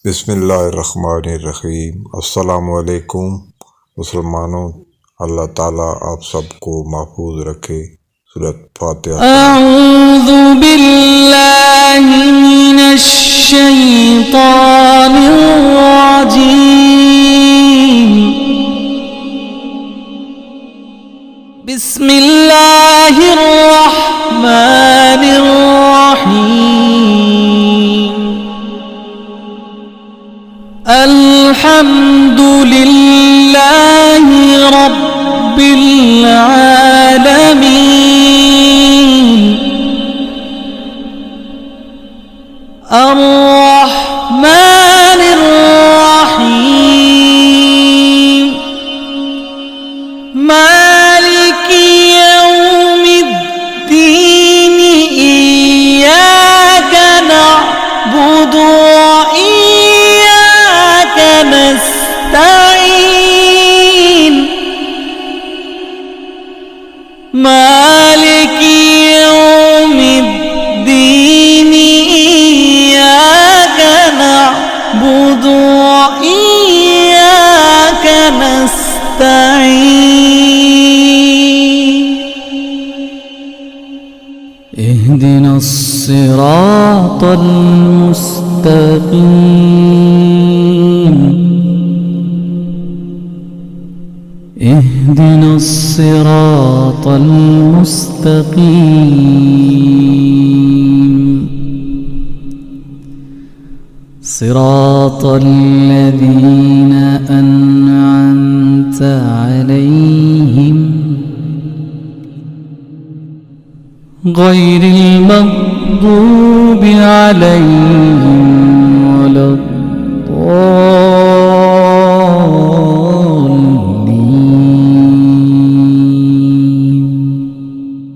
बिस्मिल्लाहिर्रहमानिर्रहीम। अस्सलामुअलैकुम मुसलमानों, अल्लाह ताला आप सबको महफूज रखे। सूरत फातिहा। अऊज़ु बिल्लाहि मिनश शैतानिर रजीम। बिस्मिल्लाहिर रहमानिर रहीम। अल्हम्दुलिल्लाहि रब्बिल आलमीन। अर्रहमानिर रहीम। मालिकि यौमिद्दीन। इय्याका नअबुदु व इय्याका नस्तईन। मालिकि यौमिद्दीन। इय्याका नअबुदु व इय्याका नस्तईन। اهدنا الصراط المستقيم. اهدنا الصراط المستقيم. صراط الذين أنعمت عليهم غير المغضوب عليهم ولا الضالين.